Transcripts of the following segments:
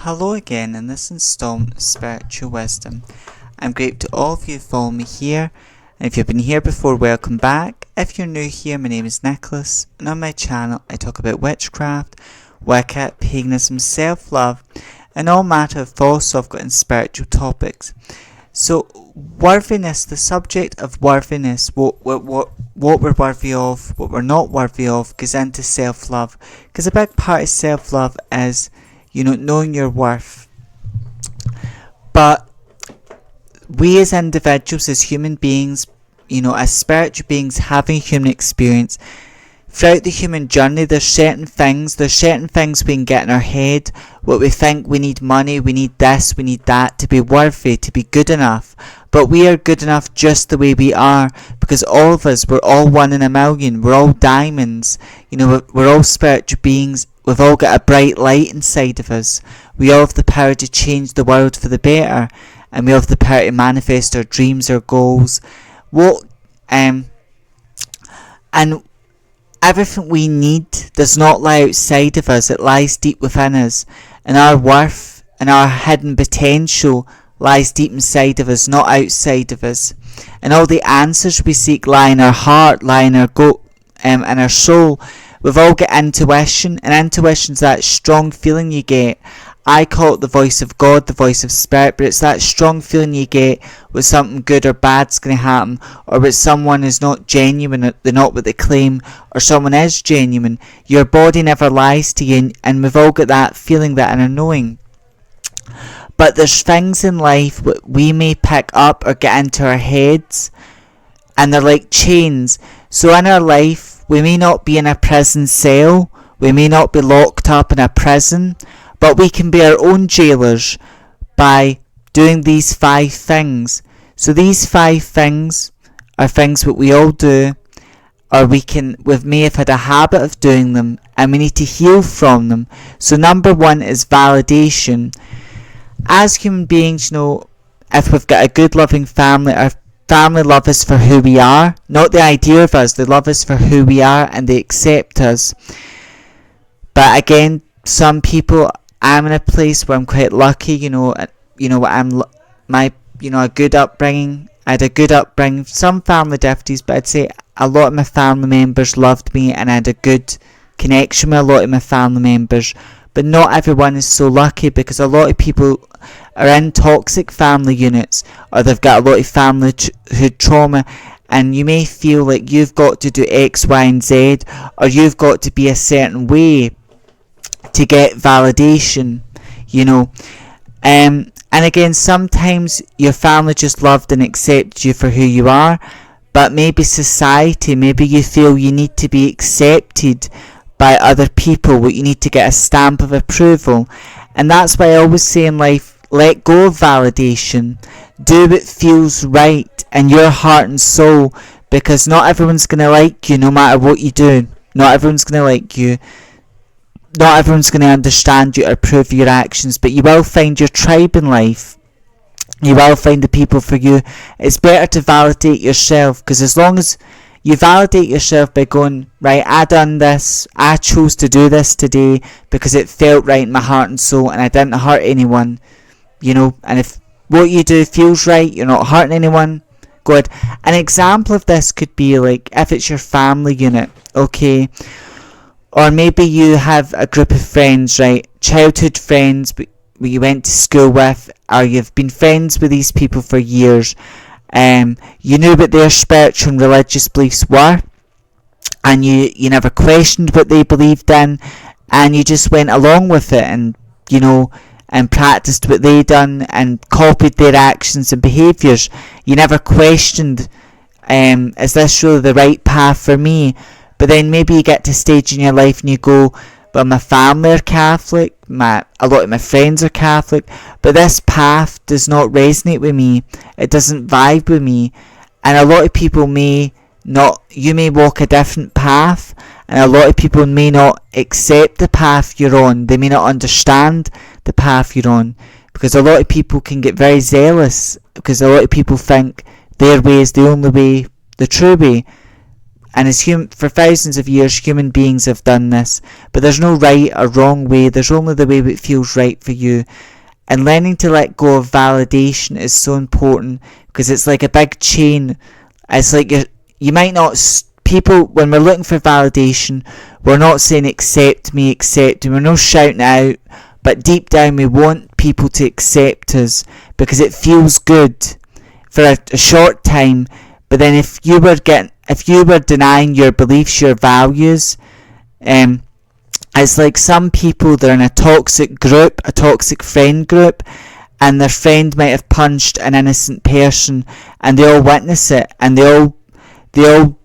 Hello again in this installment of Spiritual Wisdom. I'm grateful to all of you who follow me here, and if you've been here before, welcome back. If you're new here, my name is Nicholas, and on my channel I talk about witchcraft, Wicca, paganism, self-love, and all matter of philosophical and spiritual topics. So, worthiness, the subject of worthiness, what we're worthy of, what we're not worthy of, goes into self-love, because a big part of self-love is knowing your worth. But we as individuals, as human beings, as spiritual beings having human experience, throughout the human journey, there's certain things we can get in our head, what we think we need money, we need this, we need that, to be worthy, to be good enough. But we are good enough just the way we are, because all of us, we're all one in a million, we're all diamonds, we're all spiritual beings. We've all got a bright light inside of us. We all have the power to change the world for the better, and we have the power to manifest our dreams, our goals. And everything we need does not lie outside of us, it lies deep within us. And our worth and our hidden potential lies deep inside of us, not outside of us. And all the answers we seek lie in our heart, lie in our and our soul. We've all got intuition, and intuition's that strong feeling you get. I call it the voice of God, the voice of spirit, but it's that strong feeling you get when something good or bad's going to happen, or when someone is not genuine, they're not what they claim, or someone is genuine. Your body never lies to you, and we've all got that feeling, that inner knowing. But there's things in life that we may pick up or get into our heads, and they're like chains. So in our life, we may not be in a prison cell, we may not be locked up in a prison, but we can be our own jailers by doing these 5 things. So these 5 things are things that we all do, or we may have had a habit of doing them, and we need to heal from them. So number 1 is validation. As human beings, if we've got a good loving family, our family love us for who we are, not the idea of us. They love us for who we are, and they accept us. But again, some people, I'm in a place where I'm quite lucky. A good upbringing. I had a good upbringing. Some family difficulties, but I'd say a lot of my family members loved me, and I had a good connection with a lot of my family members. But not everyone is so lucky, because a lot of people are in toxic family units, or they've got a lot of family trauma, and you may feel like you've got to do X, Y, and Z, or you've got to be a certain way to get validation, And again, sometimes your family just loved and accepted you for who you are, but maybe society, maybe you feel you need to be accepted by other people, where you need to get a stamp of approval. And that's why I always say in life, let go of validation. Do what feels right in your heart and soul, because not everyone's going to like you no matter what you do. Not everyone's going to like you. Not everyone's going to understand you or approve your actions, but you will find your tribe in life. You will find the people for you. It's better to validate yourself, because as long as you validate yourself by going, right, I done this, I chose to do this today because it felt right in my heart and soul, and I didn't hurt anyone, and if what you do feels right, you're not hurting anyone, good. An example of this could be like, if it's your family unit, okay, or maybe you have a group of friends, right, childhood friends you went to school with, or you've been friends with these people for years. You knew what their spiritual and religious beliefs were, and you never questioned what they believed in, and you just went along with it, and and practiced what they done and copied their actions and behaviours. You never questioned, is this really the right path for me? But then maybe you get to a stage in your life and you go, well, my family are Catholic, a lot of my friends are Catholic, but this path does not resonate with me, it doesn't vibe with me. And a lot of people you may walk a different path, and a lot of people may not accept the path you're on. They may not understand the path you're on, because a lot of people can get very zealous, because a lot of people think their way is the only way, the true way. And for thousands of years, human beings have done this. But there's no right or wrong way. There's only the way that feels right for you. And learning to let go of validation is so important, because it's like a big chain. It's like you might not... People, when we're looking for validation, we're not saying accept me, we're not shouting out, but deep down we want people to accept us, because it feels good for a short time. But then if you were denying your beliefs, your values, it's like some people, they're in a toxic group, a toxic friend group, and their friend might have punched an innocent person, and they all witness it, and they all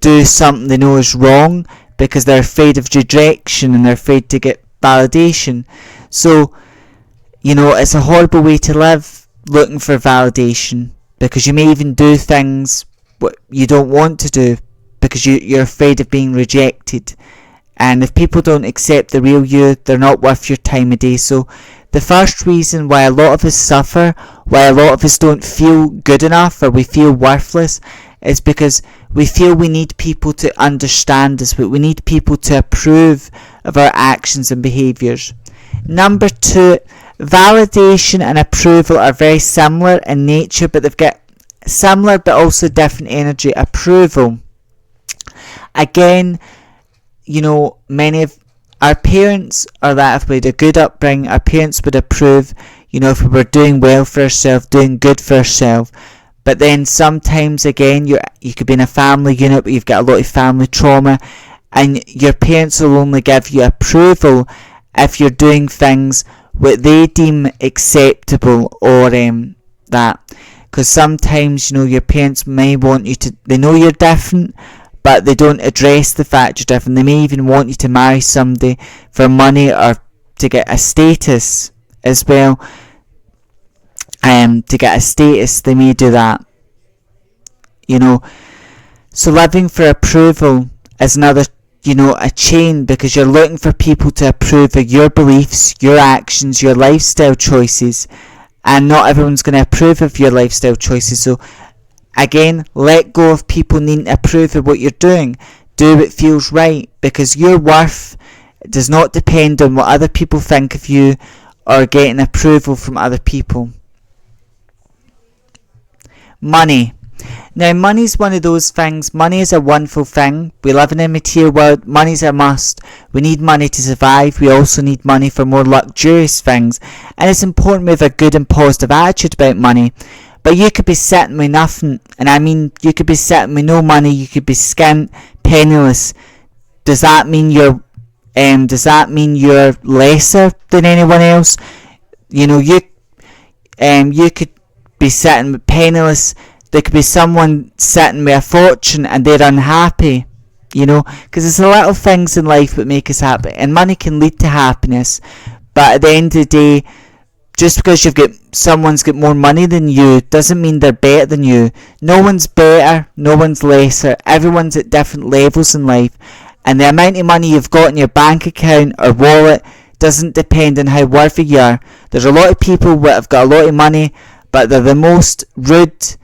do something they know is wrong, because they're afraid of rejection and they're afraid to get validation. So, it's a horrible way to live, looking for validation, because you may even do things what you don't want to do because you're afraid of being rejected. And if people don't accept the real you, they're not worth your time of day. So the first reason why a lot of us suffer, why a lot of us don't feel good enough, or we feel worthless, is because we feel we need people to understand us, but we need people to approve of our actions and behaviours. Number 2, validation and approval are very similar in nature, but they've got similar but also different energy. Approval, again, many of our parents are that if we had a good upbringing, our parents would approve, if we were doing well for ourselves, doing good for ourselves. But then sometimes, again, you could be in a family unit where you've got a lot of family trauma, and your parents will only give you approval if you're doing things what they deem acceptable, or that. Because sometimes, your parents may want you to... They know you're different, but they don't address the fact you're different. They may even want you to marry somebody for money, or to get a status as well. To get a status, they may do that. So living for approval is another, a chain, because you're looking for people to approve of your beliefs, your actions, your lifestyle choices, and not everyone's going to approve of your lifestyle choices. So again, let go of people needing to approve of what you're doing. Do what feels right, because your worth does not depend on what other people think of you or getting approval from other people. Money. Now, money's one of those things. Money is a wonderful thing. We live in a material world. Money's a must. We need money to survive. We also need money for more luxurious things. And it's important we have a good and positive attitude about money. But you could be sitting with nothing. And I mean, you could be sitting with no money. You could be skint, penniless. Does that mean you're lesser than anyone else? You could be sitting with penniless. There could be someone sitting with a fortune and they're unhappy, because it's the little things in life that make us happy, and money can lead to happiness. But at the end of the day, just because someone's got more money than you doesn't mean they're better than you. No one's better, no one's lesser. Everyone's at different levels in life, and the amount of money you've got in your bank account or wallet doesn't depend on how worthy you are. There's a lot of people that have got a lot of money, but they're the most rude.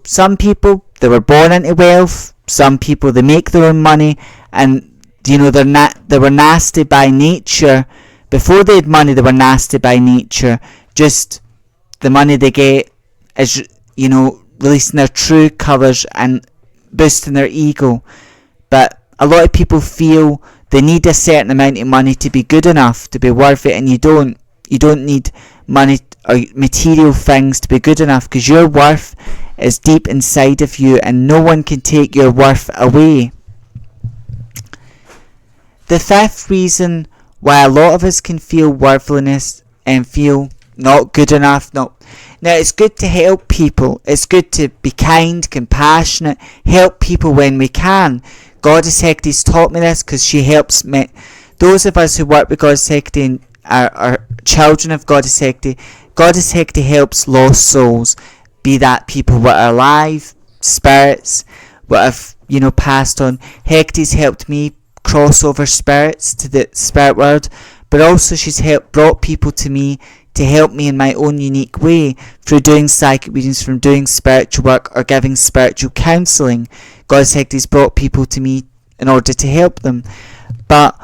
Some people, they were born into wealth. Some people, they make their own money, and they were nasty by nature. Before they had money, they were nasty by nature. Just the money they get is, releasing their true colours and boosting their ego. But a lot of people feel they need a certain amount of money to be good enough, to be worth it, and you don't need money or material things to be good enough, because your worth is deep inside of you, and no one can take your worth away. The 5th reason why a lot of us can feel worthlessness and feel not good enough. Now, it's good to help people. It's good to be kind, compassionate, help people when we can. Goddess Hecate taught me this, because she helps me. Those of us who work with Goddess Hecate and are children of Goddess Hecate, Goddess Hecate helps lost souls. Be that people that are alive, spirits, what have, passed on. Hecate's helped me cross over spirits to the spirit world, but also she's brought people to me to help me in my own unique way through doing psychic readings, from doing spiritual work or giving spiritual counselling. Goddess Hegarty's brought people to me in order to help them. But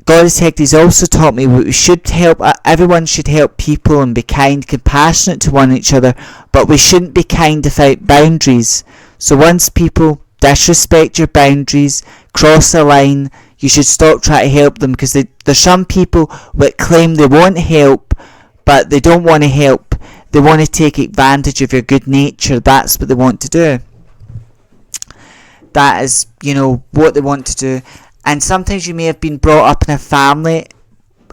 Goddess Hegarty's also taught me we should help, everyone should help people and be kind, compassionate to one other, but we shouldn't be kind without boundaries. So once people disrespect your boundaries, cross a line, you should stop trying to help them, because there's some people that claim they want help, but they don't want to help. They want to take advantage of your good nature. That's what they want to do. That is, what they want to do. And sometimes you may have been brought up in a family,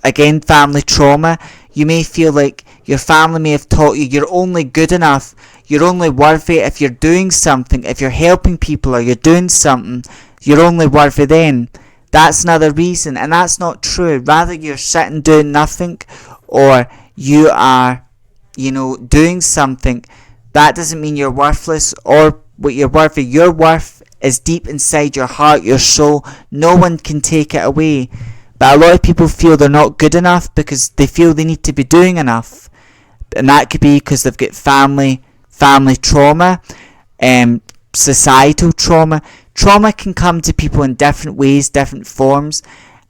again, family trauma. You may feel like your family may have taught you you're only good enough, you're only worthy if you're doing something, if you're helping people or you're doing something, you're only worthy then. That's another reason, and that's not true. Rather, you're sitting doing nothing, or you are, doing something. That doesn't mean you're worthless or what you're worthy. Your worth is deep inside your heart, your soul. No one can take it away. But a lot of people feel they're not good enough because they feel they need to be doing enough. And that could be because they've got family trauma, societal trauma. Trauma can come to people in different ways, different forms,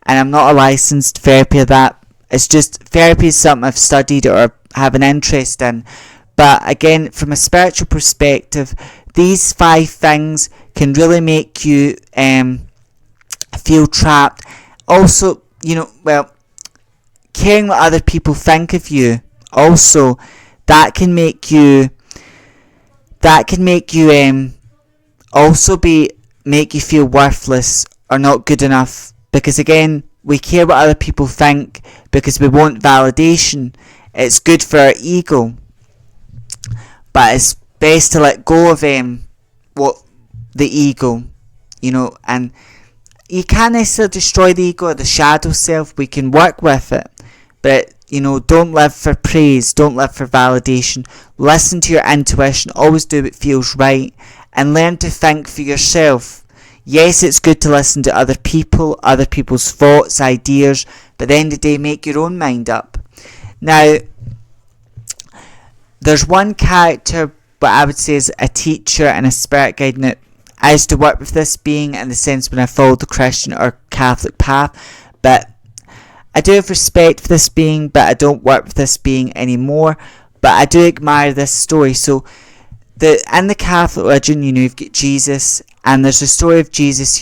and I'm not a licensed therapist of that. It's just, therapy is something I've studied or have an interest in. But again, from a spiritual perspective, these 5 things can really make you feel trapped. Also, caring what other people think of you, also, that can make you make you feel worthless or not good enough, because again, we care what other people think because we want validation. It's good for our ego, but it's best to let go of what the ego, and you can't necessarily destroy the ego or the shadow self. We can work with it, but don't live for praise, don't live for validation. Listen to your intuition, always do what feels right, and learn to think for yourself. Yes, it's good to listen to other people, other people's thoughts, ideas, but at the end of the day, make your own mind up. Now, there's one character, what I would say is a teacher and a spirit guide. Now, I used to work with this being in the sense when I followed the Christian or Catholic path, but I do have respect for this being, but I don't work with this being anymore. But I do admire this story. So, in the Catholic religion, you've got Jesus, and there's a story of Jesus,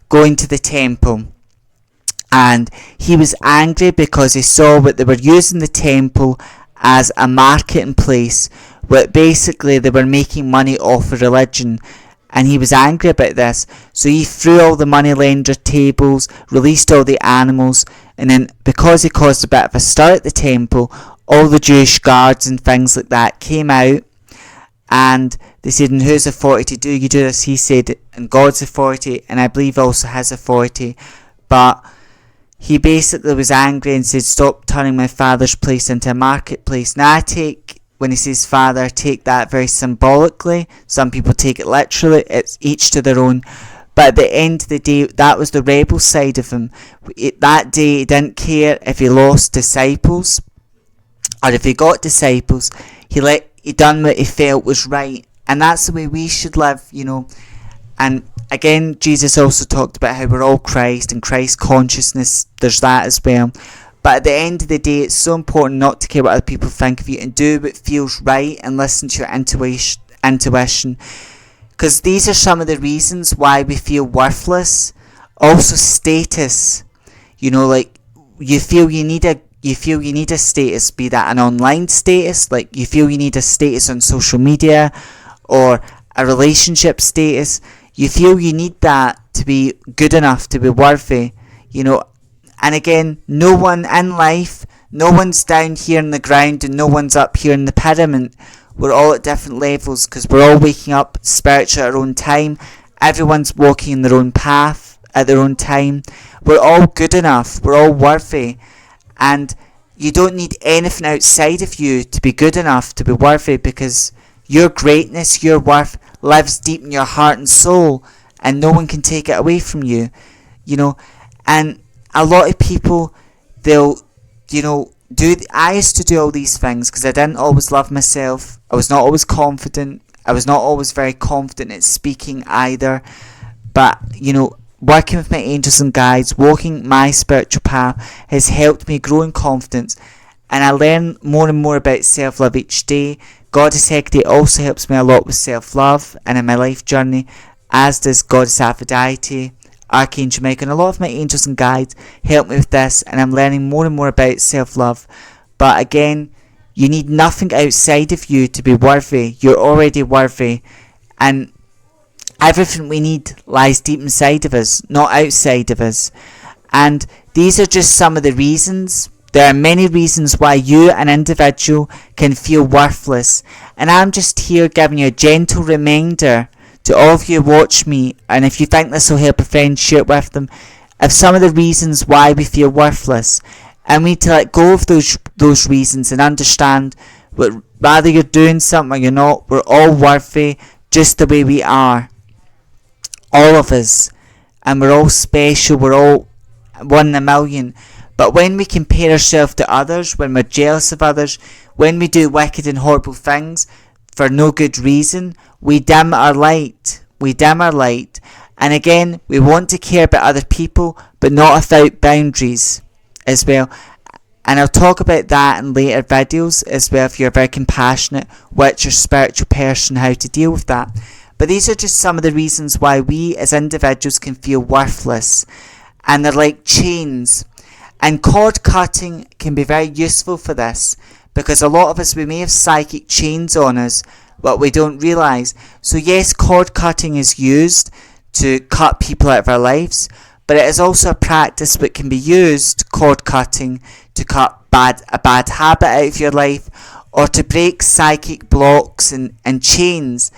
going to the temple. And he was angry because he saw what they were using the temple as a marketing place, where basically they were making money off of religion. And he was angry about this, so he threw all the moneylender tables, released all the animals, and then because he caused a bit of a stir at the temple, all the Jewish guards and things like that came out, and they said, and whose authority do you do this? He said, and God's authority, and I believe also his authority. But he basically was angry and said, stop turning my father's place into a marketplace. Now when he says father, I take that very symbolically. Some people take it literally. It's each to their own. But at the end of the day, that was the rebel side of him. That day, he didn't care if he lost disciples or if he got disciples. He done what he felt was right. And that's the way we should live, And again, Jesus also talked about how we're all Christ and Christ consciousness. There's that as well. But at the end of the day, it's so important not to care what other people think of you and do what feels right and listen to your intuition. Because these are some of the reasons why we feel worthless. Also status. Like you feel you need a status, be that an online status, like you feel you need a status on social media or a relationship status. You feel you need that to be good enough, to be worthy, And again, no one in life, no one's down here in the ground and no one's up here in the pyramid. We're all at different levels because we're all waking up spiritually at our own time. Everyone's walking in their own path at their own time. We're all good enough. We're all worthy. And you don't need anything outside of you to be good enough, to be worthy, because your greatness, your worth lives deep in your heart and soul, and no one can take it away from you. And a lot of people, they'll I used to do all these things because I didn't always love myself. I was not always confident. I was not always very confident at speaking either. But, working with my angels and guides, walking my spiritual path has helped me grow in confidence, and I learn more and more about self-love each day. Goddess Hecate also helps me a lot with self-love and in my life journey, as does Goddess Aphrodite, Archangel Michael, and a lot of my angels and guides help me with this, and I'm learning more and more about self-love. But again, you need nothing outside of you to be worthy. You're already worthy, and everything we need lies deep inside of us, not outside of us. And these are just some of the reasons. There are many reasons why you, an individual, can feel worthless. And I'm just here giving you a gentle reminder to all of you who watch me, and if you think this will help a friend, share it with them, of some of the reasons why we feel worthless. And we need to let go of those reasons and understand that whether you're doing something or you're not, we're all worthy just the way we are. All of us. And we're all special. We're all one in a million. But when we compare ourselves to others, when we're jealous of others, when we do wicked and horrible things for no good reason, we dim our light. We dim our light. And again, we want to care about other people, but not without boundaries as well. And I'll talk about that in later videos as well, if you're a very compassionate, witch or spiritual person, how to deal with that. But these are just some of the reasons why we as individuals can feel worthless. And they're like chains. And cord cutting can be very useful for this, because a lot of us, we may have psychic chains on us, but we don't realise. So yes, cord cutting is used to cut people out of our lives, but it is also a practice that can be used, cord cutting, to cut a bad habit out of your life, or to break psychic blocks and chains.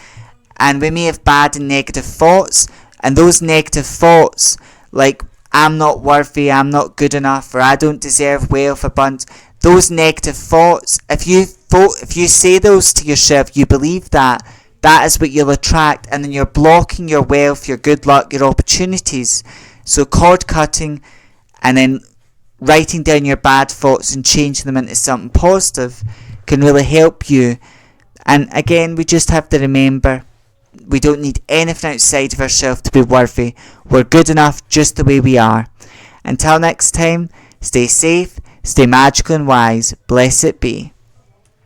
And we may have bad and negative thoughts, and those negative thoughts, like I'm not worthy, I'm not good enough, or I don't deserve wealth, abundance, those negative thoughts, if you say those to yourself, you believe that is what you'll attract, and then you're blocking your wealth, your good luck, your opportunities. So cord cutting and then writing down your bad thoughts and changing them into something positive can really help you. And again, we just have to remember, we don't need anything outside of ourselves to be worthy. We're good enough just the way we are. Until next time, stay safe, stay magical and wise. Blessed be.